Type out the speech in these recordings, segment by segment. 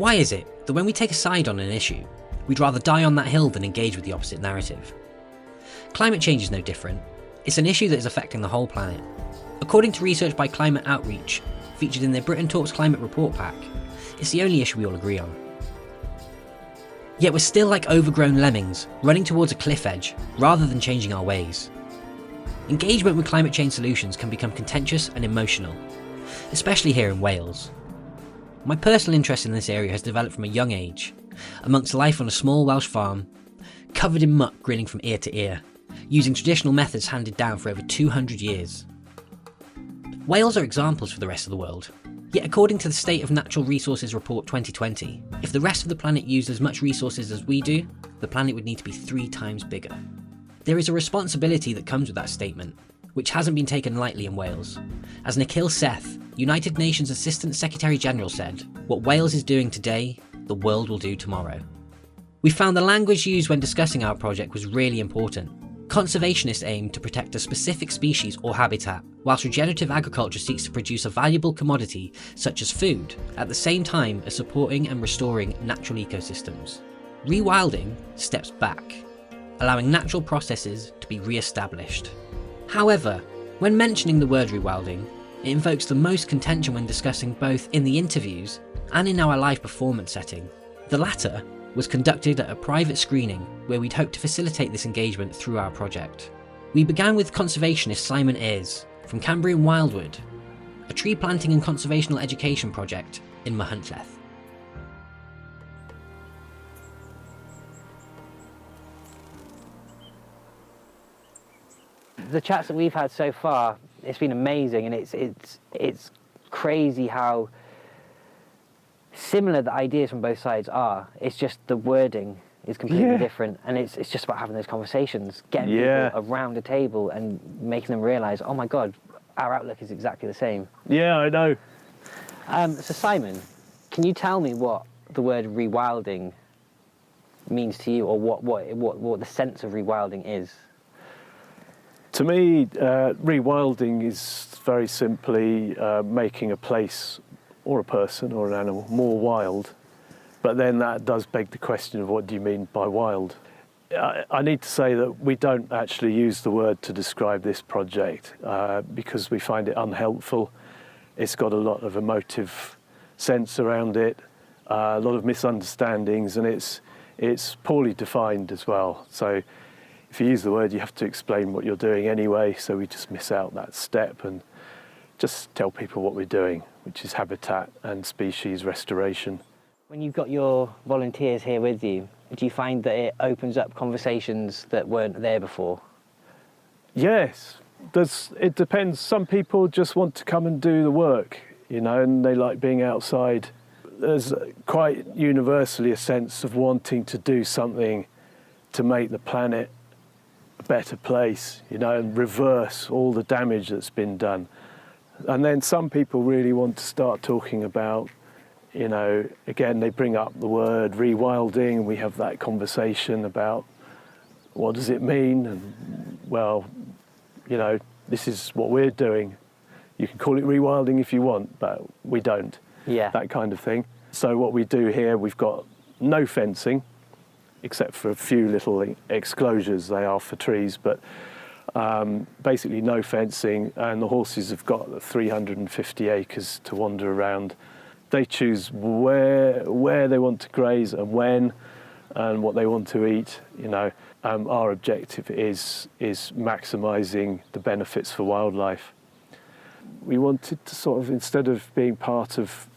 Why is it that when we take a side on an issue, we'd rather die on that hill than engage with the opposite narrative? Climate change is no different. It's an issue that is affecting the whole planet. According to research by Climate Outreach, featured in their Britain Talks Climate Report pack, it's the only issue we all agree on. Yet we're still like overgrown lemmings, running towards a cliff edge, rather than changing our ways. Engagement with climate change solutions can become contentious and emotional, especially here in Wales. My personal interest in this area has developed from a young age, amongst life on a small Welsh farm, covered in muck grinning from ear to ear, using traditional methods handed down for over 200 years. Whales are examples for the rest of the world, yet according to the State of Natural Resources Report 2020, if the rest of the planet used as much resources as we do, the planet would need to be 3 times bigger. There is a responsibility that comes with that statement, which hasn't been taken lightly in Wales. As Nikhil Seth, United Nations Assistant Secretary General said, "What Wales is doing today, the world will do tomorrow." We found the language used when discussing our project was really important. Conservationists aim to protect a specific species or habitat, whilst regenerative agriculture seeks to produce a valuable commodity such as food, at the same time as supporting and restoring natural ecosystems. Rewilding steps back, allowing natural processes to be re-established. However, when mentioning the word rewilding, it invokes the most contention when discussing both in the interviews and in our live performance setting. The latter was conducted at a private screening where we'd hoped to facilitate this engagement through our project. We began with conservationist Simon Ayres from Cambrian Wildwood, a tree planting and conservational education project in Metcalfe. The chats that we've had so far, it's been amazing, and it's crazy how similar the ideas from both sides are. It's just the wording is completely different, and it's just about having those conversations, getting people around a table and making them realise, oh my God, our outlook is exactly the same. Yeah, I know. So Simon, can you tell me what the word rewilding means to you, or what the sense of rewilding is? To me, rewilding is very simply making a place or a person or an animal more wild. But then that does beg the question of what do you mean by wild? I need to say that we don't actually use the word to describe this project because we find it unhelpful. It's got a lot of emotive sense around it, a lot of misunderstandings, and it's poorly defined as well. So if you use the word, you have to explain what you're doing anyway, so we just miss out that step and just tell people what we're doing, which is habitat and species restoration. When you've got your volunteers here with you, do you find that it opens up conversations that weren't there before? Yes, it depends. Some people just want to come and do the work, you know, and they like being outside. There's quite universally a sense of wanting to do something to make the planet a better place, you know, and reverse all the damage that's been done. And then some people really want to start talking about, you know, again, they bring up the word rewilding, and we have that conversation about what does it mean? And, well, you know, this is what we're doing. You can call it rewilding if you want, but we don't. Yeah. That kind of thing. So what we do here, we've got no fencing, except for a few little exclosures. They are for trees, but basically no fencing, and the horses have got 350 acres to wander around. They choose where they want to graze and when, and what they want to eat. You know, our objective is maximising the benefits for wildlife. We wanted to sort of, instead of being part of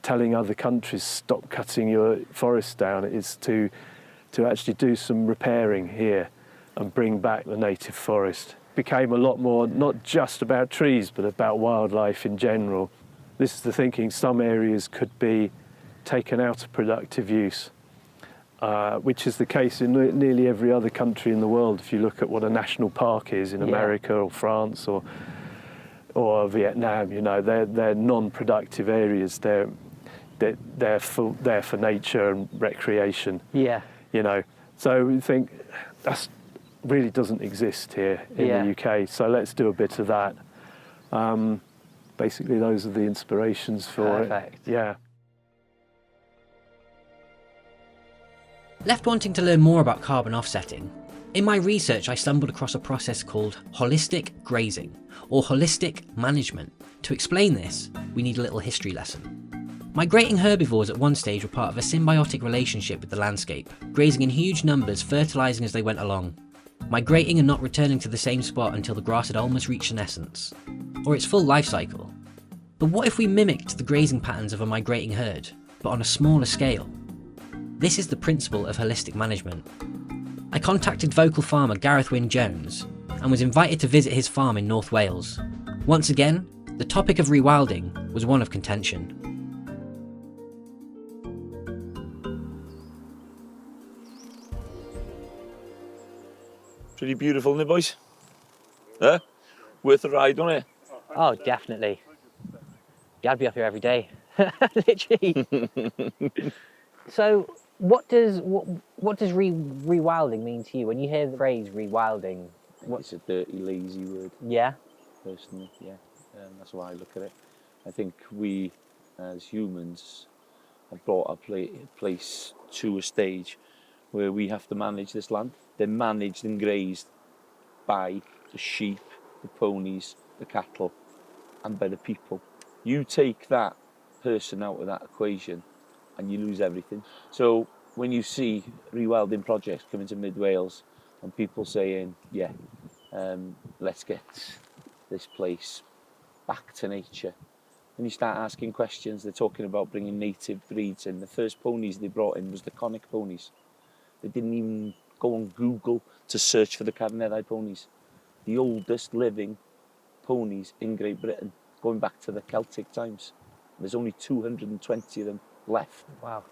telling other countries stop cutting your forest down, is to actually do some repairing here and bring back the native forest. It became a lot more not just about trees but about wildlife in general. This is the thinking. Some areas could be taken out of productive use, which is the case in nearly every other country in the world. If you look at what a national park is in America or France or Vietnam, you know, they're non-productive areas. They're for nature and recreation. Yeah. You know, so we think that really doesn't exist here in the UK. So let's do a bit of that. Basically, those are the inspirations for Perfect. it. Yeah. Left wanting to learn more about carbon offsetting, in my research I stumbled across a process called holistic grazing, or holistic management. To explain this, we need a little history lesson. Migrating herbivores at one stage were part of a symbiotic relationship with the landscape, grazing in huge numbers, fertilising as they went along, migrating and not returning to the same spot until the grass had almost reached senescence, or its full life cycle. But what if we mimicked the grazing patterns of a migrating herd, but on a smaller scale? This is the principle of holistic management. I contacted vocal farmer Gareth Wyn Jones and was invited to visit his farm in North Wales. Once again, the topic of rewilding was one of contention. Pretty beautiful, isn't it, boys? Huh? Worth a ride, don't it? Oh, definitely. Yeah, I'd be up here every day, literally. So, what does rewilding mean to you when you hear the phrase rewilding? It's a dirty, lazy word. Yeah. Personally, yeah. That's why I look at it. I think we, as humans, have brought our place to a stage where we have to manage this land. They're managed and grazed by the sheep, the ponies, the cattle, and by the people. You take that person out of that equation and you lose everything. So when you see rewilding projects coming to Mid Wales and people saying, yeah, let's get this place back to nature, and you start asking questions, they're talking about bringing native breeds in. The first ponies they brought in was the conic ponies. They didn't even go on Google to search for the Carnarvon ponies. The oldest living ponies in Great Britain, going back to the Celtic times. There's only 220 of them left. Wow.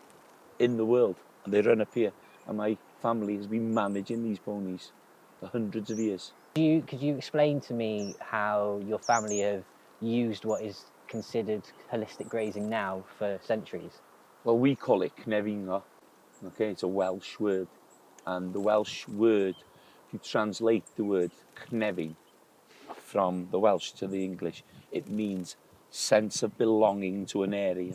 In the world, and they run up here. And my family has been managing these ponies for hundreds of years. Could you explain to me how your family have used what is considered holistic grazing now for centuries? Well, we call it cnefingo. Okay, it's a Welsh word. And the Welsh word, if you translate the word cnefin from the Welsh to the English, it means sense of belonging to an area.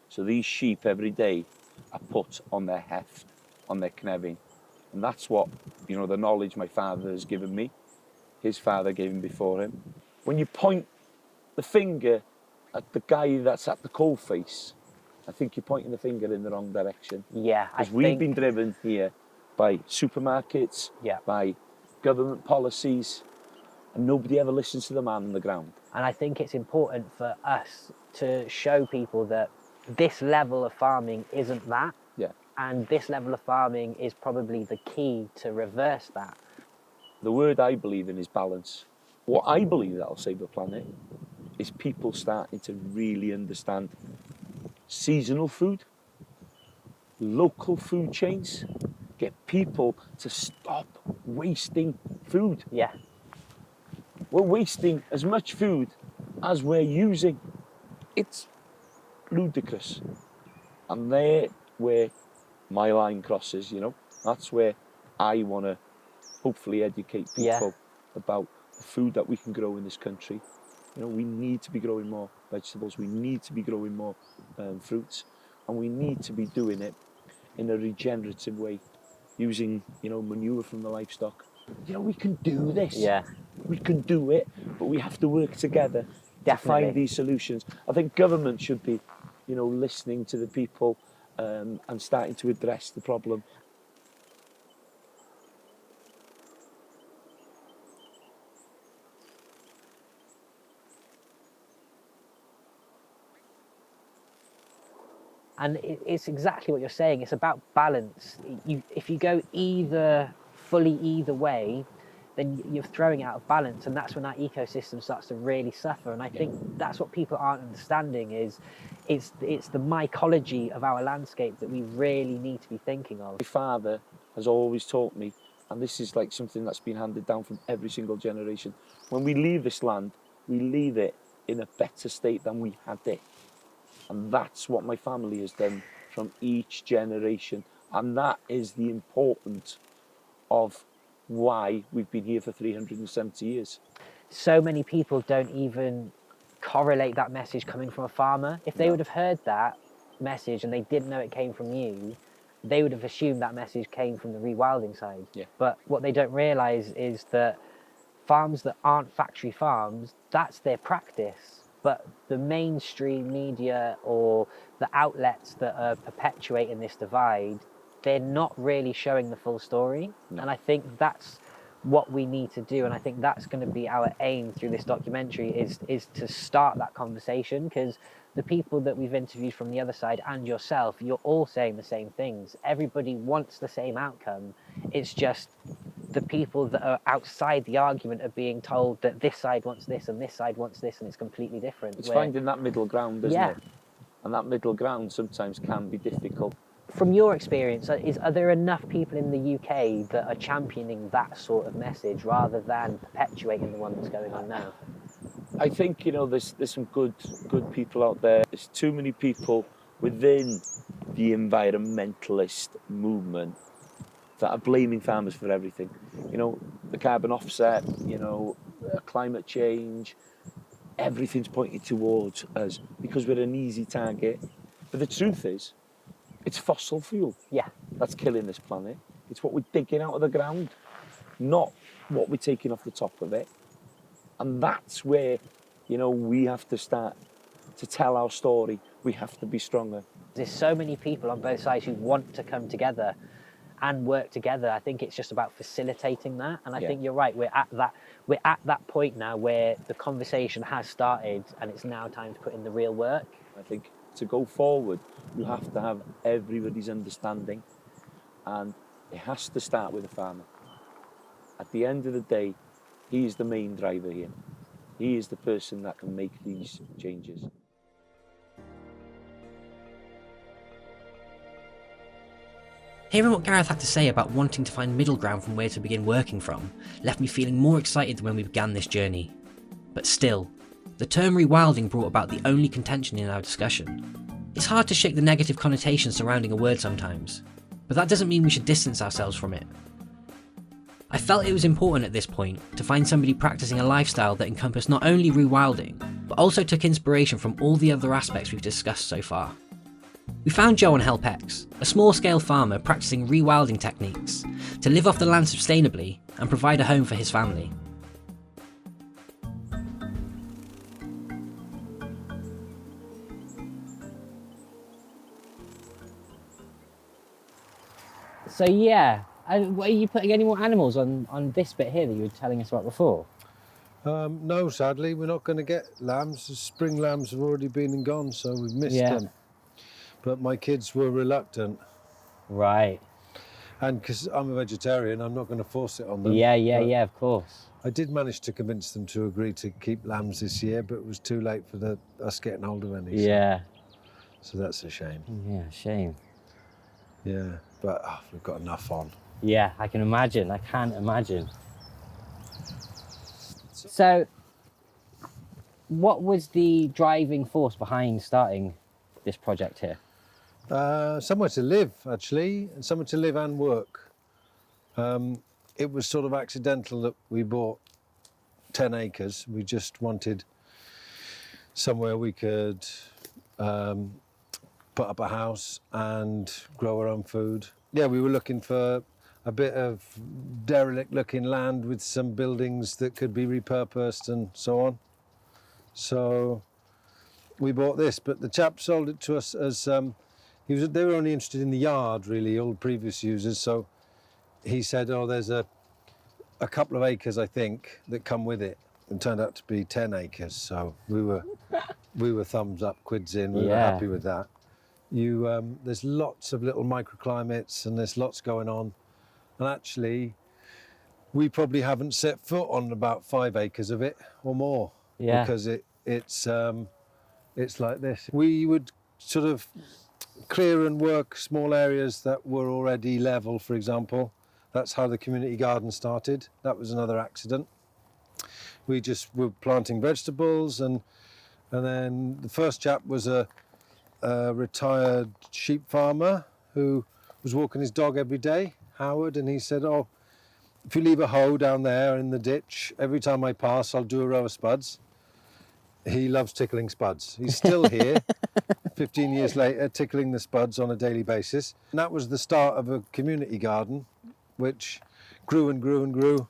So these sheep every day are put on their heft, on their cnefin. And that's what, the knowledge my father has given me, his father gave him before him. When you point the finger at the guy that's at the coalface, I think you're pointing the finger in the wrong direction. Yeah, because we've been driven here by supermarkets, by government policies, and nobody ever listens to the man on the ground. And I think it's important for us to show people that this level of farming isn't that. Yeah. And this level of farming is probably the key to reverse that. The word I believe in is balance. What I believe that'll save the planet is people starting to really understand seasonal food, local food chains, get people to stop wasting food. Yeah. We're wasting as much food as we're using. It's ludicrous. And there where my line crosses, that's where I want to hopefully educate people about the food that we can grow in this country. We need to be growing more vegetables, we need to be growing more fruits, and we need to be doing it in a regenerative way, using, manure from the livestock. We can do this. Yeah. We can do it, but we have to work together to find these solutions. I think government should be, listening to the people and starting to address the problem. And it's exactly what you're saying. It's about balance. If you go fully either way, then you're throwing out of balance, and that's when that ecosystem starts to really suffer. And I think that's what people aren't understanding is it's the mycology of our landscape that we really need to be thinking of. My father has always taught me, and this is like something that's been handed down from every single generation, when we leave this land, we leave it in a better state than we had it. And that's what my family has done from each generation. And that is the importance of why we've been here for 370 years. So many people don't even correlate that message coming from a farmer. If they would have heard that message and they didn't know it came from you, they would have assumed that message came from the rewilding side. Yeah. But what they don't realise is that farms that aren't factory farms, that's their practice. But the mainstream media or the outlets that are perpetuating this divide, they're not really showing the full story. No. And I think that's what we need to do. And I think that's going to be our aim through this documentary is to start that conversation, because the people that we've interviewed from the other side and yourself, you're all saying the same things. Everybody wants the same outcome. It's just the people that are outside the argument are being told that this side wants this and this side wants this, and it's completely different. It's finding that middle ground, isn't Yeah. it? And that middle ground sometimes can be difficult. From your experience, are there enough people in the UK that are championing that sort of message rather than perpetuating the one that's going on now? I think, you know, there's some good people out there. There's too many people within the environmentalist movement that are blaming farmers for everything. You know, the carbon offset, you know, climate change, everything's pointed towards us because we're an easy target. But the truth is, it's fossil fuel Yeah. that's killing this planet. It's what we're digging out of the ground, not what we're taking off the top of it. And that's where, you know, we have to start to tell our story. We have to be stronger. There's so many people on both sides who want to come together and work together. I think it's just about facilitating that. And I think you're right. We're at that point now where the conversation has started, and it's now time to put in the real work. I think to go forward, you have to have everybody's understanding, and it has to start with the farmer. At the end of the day, he is the main driver here. He is the person that can make these changes. Hearing what Gareth had to say about wanting to find middle ground from where to begin working from left me feeling more excited than when we began this journey. But still, the term rewilding brought about the only contention in our discussion. It's hard to shake the negative connotations surrounding a word sometimes, but that doesn't mean we should distance ourselves from it. I felt it was important at this point to find somebody practicing a lifestyle that encompassed not only rewilding, but also took inspiration from all the other aspects we've discussed so far. We found Joe on Helpex, a small-scale farmer practicing rewilding techniques to live off the land sustainably and provide a home for his family. So yeah, are you putting any more animals on this bit here that you were telling us about before? No, sadly, we're not going to get lambs. The spring lambs have already been and gone, so we've missed them. But my kids were reluctant. Right. And because I'm a vegetarian, I'm not going to force it on them. Yeah, But of course. I did manage to convince them to agree to keep lambs this year, but it was too late for us getting hold of any. Yeah. So that's a shame. Yeah, shame. Yeah, but we've got enough on. Yeah, I can imagine. I can't imagine. So, what was the driving force behind starting this project here? Somewhere to live, actually, and somewhere to live and work. It was sort of accidental that we bought 10 acres. We just wanted somewhere we could put up a house and grow our own food. Yeah, we were looking for a bit of derelict looking land with some buildings that could be repurposed and so on. So we bought this, but the chap sold it to us as they were only interested in the yard, really, all previous users. So he said, oh, there's a couple of acres, I think, that come with it. And turned out to be 10 acres. So we were thumbs up, quids in. We were happy with that. There's lots of little microclimates and there's lots going on. And actually, we probably haven't set foot on about 5 acres of it or more. Yeah. Because it's like this. We would sort of clear and work small areas that were already level, for example. That's how the community garden started. That was another accident. We just were planting vegetables, and then the first chap was a retired sheep farmer who was walking his dog every day, Howard, and he said, oh, if you leave a hoe down there in the ditch, every time I pass, I'll do a row of spuds. He loves tickling spuds. He's still here. 15 years later, tickling the spuds on a daily basis. And that was the start of a community garden, which grew and grew and grew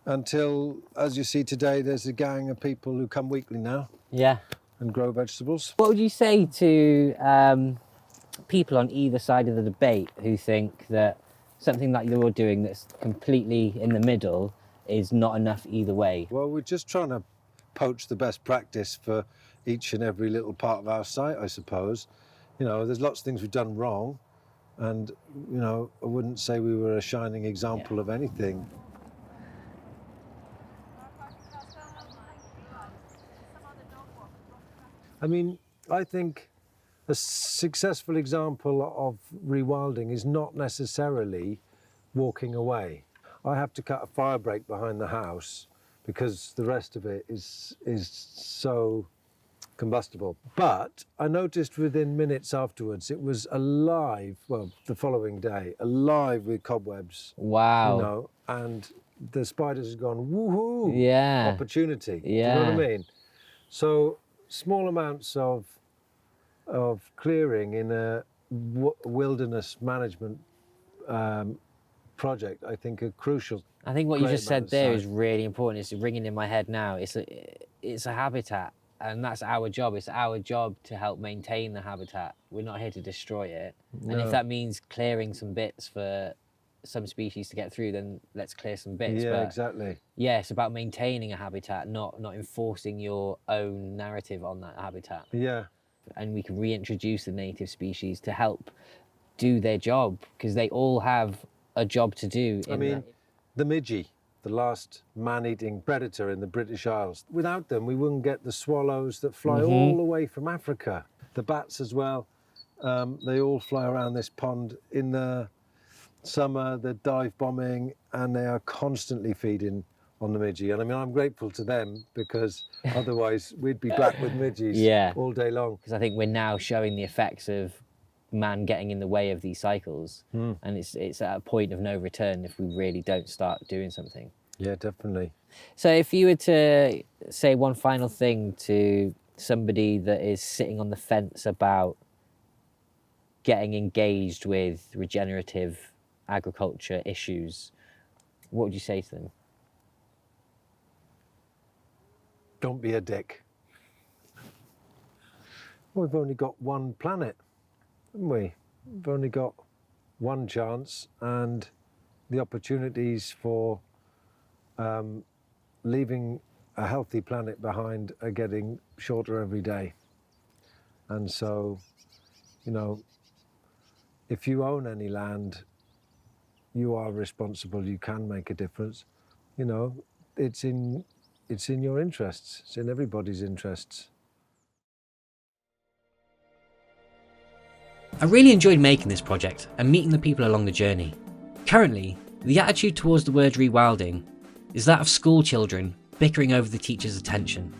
until, as you see today, there's a gang of people who come weekly now Yeah. and grow vegetables. What would you say to people on either side of the debate who think that something that you're doing that's completely in the middle is not enough either way? Well, we're just trying to poach the best practice for each and every little part of our site, I suppose. You know, there's lots of things we've done wrong, and, you know, I wouldn't say we were a shining example of anything. I mean, I think a successful example of rewilding is not necessarily walking away. I have to cut a fire break behind the house because the rest of it is so combustible. But I noticed within minutes afterwards, it was alive, well, the following day, alive with cobwebs. Wow. You know, and the spiders had gone, woohoo, Yeah. opportunity. Yeah. Do you know what I mean? So small amounts of clearing in a wilderness management project, I think, are crucial. I think what you Great just said amount of there size. is really important. It's ringing in my head now. It's a habitat, and that's our job. It's our job to help maintain the habitat. We're not here to destroy it. And if No. that means clearing some bits for some species to get through, then let's clear some bits. Yeah, But exactly. yeah, it's about maintaining a habitat, not enforcing your own narrative on that habitat. Yeah. And we can reintroduce the native species to help do their job, because they all have a job to do. I mean, the midgie, the last man-eating predator in the British Isles. Without them, we wouldn't get the swallows that fly all the way from Africa. The bats as well, they all fly around this pond in the summer. They're dive bombing, and they are constantly feeding on the midgie. And I mean, I'm grateful to them, because otherwise we'd be black with midgies Yeah. all day long. because I think we're now showing the effects of man getting in the way of these cycles, and it's at a point of no return if we really don't start doing something. Yeah, definitely. So if you were to say one final thing to somebody that is sitting on the fence about getting engaged with regenerative agriculture issues, what would you say to them? Don't be a dick. We've only got one planet, haven't we? We've only got one chance, and the opportunities for leaving a healthy planet behind are getting shorter every day. And so, you know, if you own any land, you are responsible, you can make a difference. You know, it's in your interests, it's in everybody's interests. I really enjoyed making this project and meeting the people along the journey. Currently, the attitude towards the word rewilding is that of school children bickering over the teacher's attention.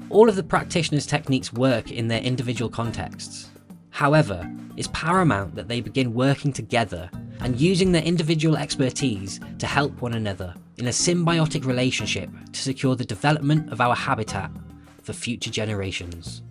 All of the practitioners' techniques work in their individual contexts. However, it's paramount that they begin working together and using their individual expertise to help one another in a symbiotic relationship to secure the development of our habitat for future generations.